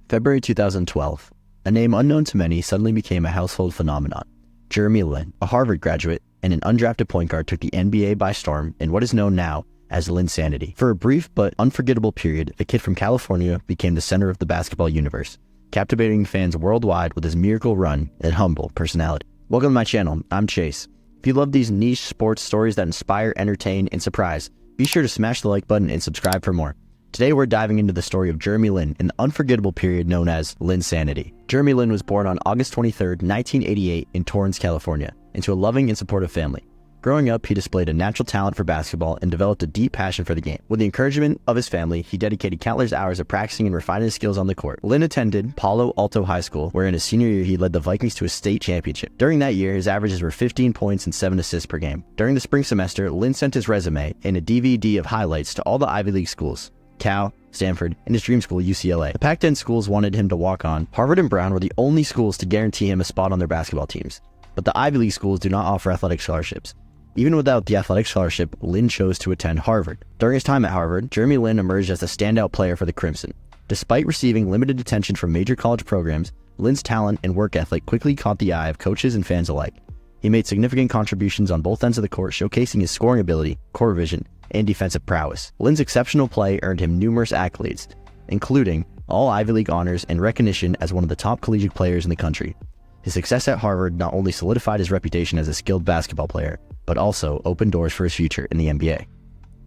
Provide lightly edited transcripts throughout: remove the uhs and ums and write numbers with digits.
February 2012. A name unknown to many suddenly became a household phenomenon. Jeremy Lin, a Harvard graduate and an undrafted point guard, took the NBA by storm in what is known now as Linsanity. For a brief but unforgettable period, a kid from California became the center of the basketball universe, captivating fans worldwide with his miracle run and humble personality. Welcome to my channel, I'm Chase. If you love these niche sports stories that inspire, entertain, and surprise, be sure to smash the like button and subscribe for more. Today we're diving into the story of Jeremy Lin in the unforgettable period known as Linsanity. Jeremy Lin was born on August 23, 1988 in Torrance, California, into a loving and supportive family. Growing up, he displayed a natural talent for basketball and developed a deep passion for the game. With the encouragement of his family, he dedicated countless hours of practicing and refining his skills on the court. Lin attended Palo Alto High School, where in his senior year he led the Vikings to a state championship. During that year, his averages were 15 points and 7 assists per game. During the spring semester, Lin sent his resume and a DVD of highlights to all the Ivy League schools: Cal, Stanford, and his dream school, UCLA. The Pac-10 schools wanted him to walk on. Harvard and Brown were the only schools to guarantee him a spot on their basketball teams. But the Ivy League schools do not offer athletic scholarships. Even without the athletic scholarship, Lin chose to attend Harvard. During his time at Harvard, Jeremy Lin emerged as a standout player for the Crimson. Despite receiving limited attention from major college programs, Lin's talent and work ethic quickly caught the eye of coaches and fans alike. He made significant contributions on both ends of the court, showcasing his scoring ability, court vision, and defensive prowess. Lin's exceptional play earned him numerous accolades, including all Ivy League honors and recognition as one of the top collegiate players in the country. His success at Harvard not only solidified his reputation as a skilled basketball player, but also opened doors for his future in the NBA.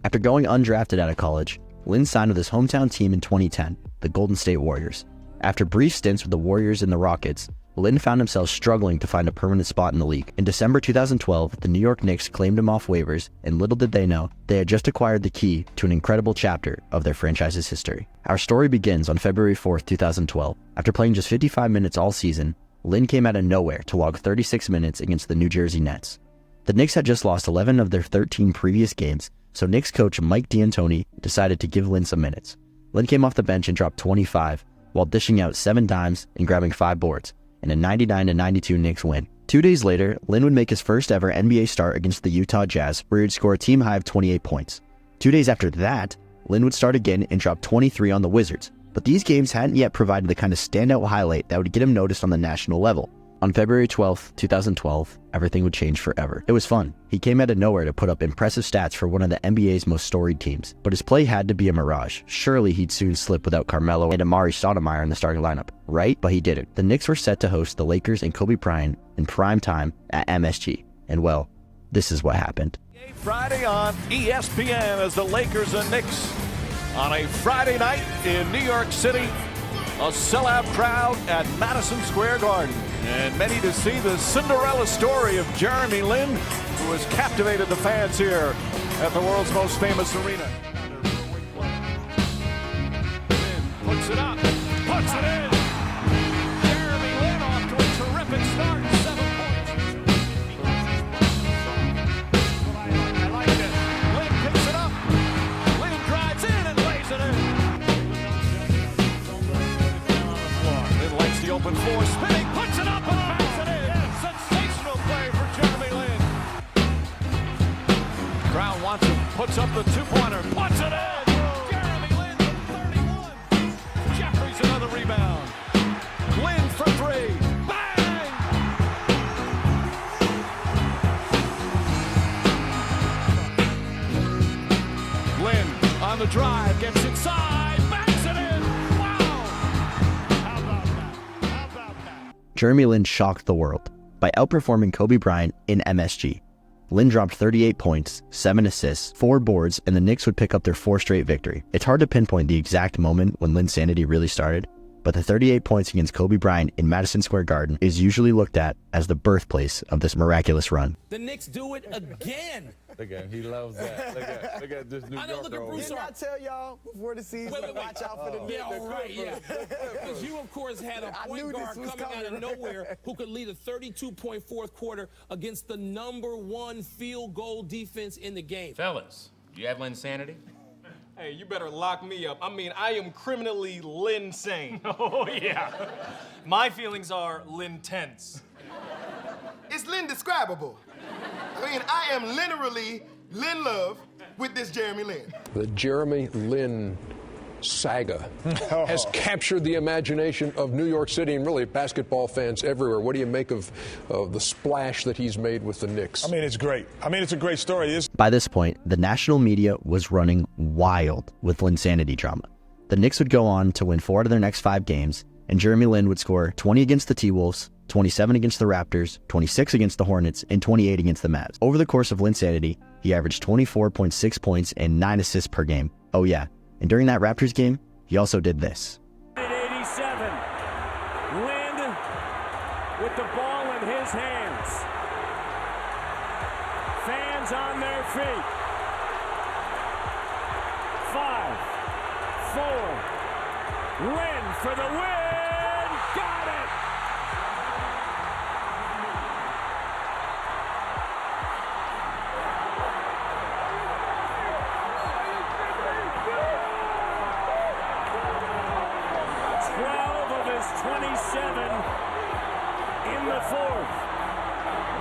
After going undrafted out of college, Lin signed with his hometown team in 2010, the Golden State Warriors. After brief stints with the Warriors and the Rockets, Lin found himself struggling to find a permanent spot in the league. In December 2012, the New York Knicks claimed him off waivers, and little did they know, they had just acquired the key to an incredible chapter of their franchise's history. Our story begins on February 4th, 2012. After playing just 55 minutes all season, Lin came out of nowhere to log 36 minutes against the New Jersey Nets. The Knicks had just lost 11 of their 13 previous games, so Knicks coach Mike D'Antoni decided to give Lin some minutes. Lin came off the bench and dropped 25, while dishing out 7 dimes and grabbing 5 boards, in a 99-92 Knicks win. 2 days later, Lin would make his first ever NBA start against the Utah Jazz, where he would score a team high of 28 points. 2 days after that, Lin would start again and drop 23 on the Wizards, but these games hadn't yet provided the kind of standout highlight that would get him noticed on the national level. On February 12, 2012, everything would change forever. It was fun. He came out of nowhere to put up impressive stats for one of the NBA's most storied teams, but his play had to be a mirage. Surely he'd soon slip without Carmelo and Amari Stoudemire in the starting lineup, right? But he didn't. The Knicks were set to host the Lakers and Kobe Bryant in prime time at MSG, and well, this is what happened. Friday on ESPN as the Lakers and Knicks on a Friday night in New York City. A sellout crowd at Madison Square Garden, and many to see the Cinderella story of Jeremy Lin, who has captivated the fans here at the world's most famous arena. Puts it up, puts it in. Jeremy Lin off to a terrific start, 7 points. I like it. Lin picks it up. Lin drives in and lays it in. The open floor, spinning, puts it up and backs it in. Sensational play for Jeremy Lin. Brown wants him, puts up the 2-pointer, puts it in. Jeremy Lin from 31. Jeffries another rebound. Lin for 3. Bang! Lin on the drive, gets inside, backs it in. Jeremy Lin shocked the world by outperforming Kobe Bryant in MSG. Lin dropped 38 points, 7 assists, 4 boards, and the Knicks would pick up their 4th straight victory. It's hard to pinpoint the exact moment when Linsanity really started, but the 38 points against Kobe Bryant in Madison Square Garden is usually looked at as the birthplace of this miraculous run. The Knicks do it again. Look at him. He loves that. Look at this New Yorker. Didn't I tell y'all before the season to watch out for the Knicks? Yeah, right, yeah. Because you, of course, had a point guard coming out of nowhere who could lead a 32-point fourth quarter against the #1 field goal defense in the game. Fellas, do you have Linsanity? Hey, you better lock me up. I mean, I am criminally Linsane. Oh, yeah. My feelings are Lintense. It's Lindescribable. I mean, I am literally Lin Love with this Jeremy Lin. The Jeremy Lin saga has captured the imagination of New York City and really basketball fans everywhere. What do you make of the splash that he's made with the Knicks? I mean, it's great. I mean, it's a great story. By this point, the national media was running wild with Linsanity drama. The Knicks would go on to win 4 out of their next 5 games, and Jeremy Lin would score 20 against the T-Wolves, 27 against the Raptors, 26 against the Hornets, and 28 against the Mavs. Over the course of Linsanity, he averaged 24.6 points and 9 assists per game. Oh yeah, and during that Raptors game, he also did this. 87. Lin with the ball in his hands. Fans on their feet. 5, 4. Lin for the win. Got it. Of his 27 in the 4th.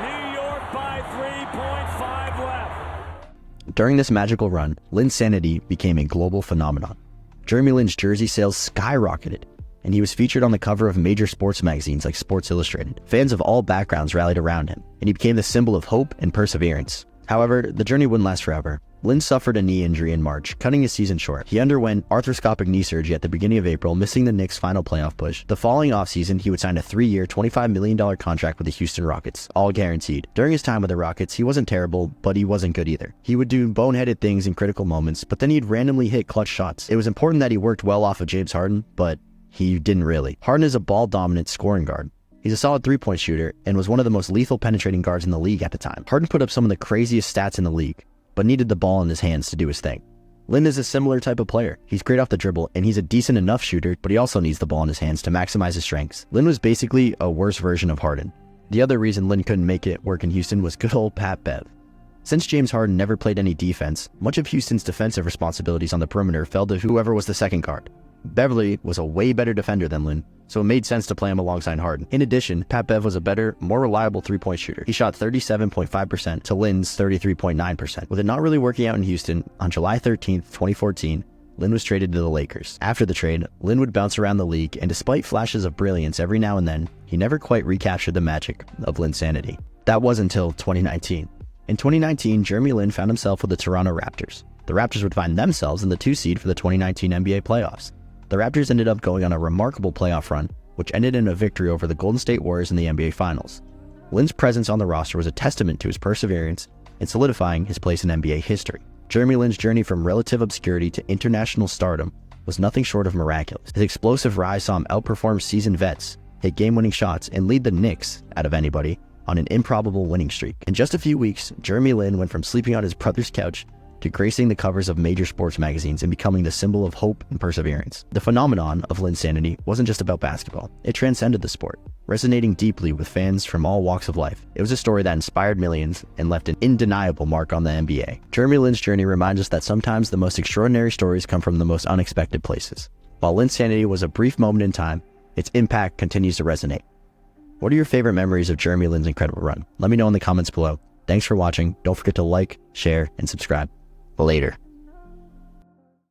New York by 3.5 left. During this magical run, Linsanity became a global phenomenon. Jeremy Lin's jersey sales skyrocketed, and he was featured on the cover of major sports magazines like Sports Illustrated. Fans of all backgrounds rallied around him, and he became the symbol of hope and perseverance. However, the journey wouldn't last forever. Lin suffered a knee injury in March, cutting his season short. He underwent arthroscopic knee surgery at the beginning of April, missing the Knicks' final playoff push. The following offseason, he would sign a 3-year, $25 million contract with the Houston Rockets, all guaranteed. During his time with the Rockets, he wasn't terrible, but he wasn't good either. He would do boneheaded things in critical moments, but then he'd randomly hit clutch shots. It was important that he worked well off of James Harden, but he didn't really. Harden is a ball-dominant scoring guard. He's a solid 3-point shooter and was one of the most lethal penetrating guards in the league at the time. Harden put up some of the craziest stats in the league, but needed the ball in his hands to do his thing. Lin is a similar type of player. He's great off the dribble, and he's a decent enough shooter, but he also needs the ball in his hands to maximize his strengths. Lin was basically a worse version of Harden. The other reason Lin couldn't make it work in Houston was good old Pat Bev. Since James Harden never played any defense, much of Houston's defensive responsibilities on the perimeter fell to whoever was the second guard. Beverly was a way better defender than Lin, so it made sense to play him alongside Harden. In addition, Pat Bev was a better, more reliable 3-point shooter. He shot 37.5% to Lin's 33.9%. With it not really working out in Houston, on July 13th, 2014, Lin was traded to the Lakers. After the trade, Lin would bounce around the league, and despite flashes of brilliance every now and then, he never quite recaptured the magic of Linsanity. That was until 2019. In 2019, Jeremy Lin found himself with the Toronto Raptors. The Raptors would find themselves in the 2 seed for the 2019 NBA playoffs. The Raptors ended up going on a remarkable playoff run, which ended in a victory over the Golden State Warriors in the NBA Finals. Lin's presence on the roster was a testament to his perseverance in solidifying his place in NBA history. Jeremy Lin's journey from relative obscurity to international stardom was nothing short of miraculous. His explosive rise saw him outperform seasoned vets, hit game-winning shots, and lead the Knicks, out of anybody, on an improbable winning streak. In just a few weeks, Jeremy Lin went from sleeping on his brother's couch to gracing the covers of major sports magazines and becoming the symbol of hope and perseverance. The phenomenon of Linsanity wasn't just about basketball. It transcended the sport, resonating deeply with fans from all walks of life. It was a story that inspired millions and left an undeniable mark on the NBA. Jeremy Lin's journey reminds us that sometimes the most extraordinary stories come from the most unexpected places. While Linsanity was a brief moment in time, its impact continues to resonate. What are your favorite memories of Jeremy Lin's incredible run? Let me know in the comments below. Thanks for watching. Don't forget to like, share, and subscribe. Later.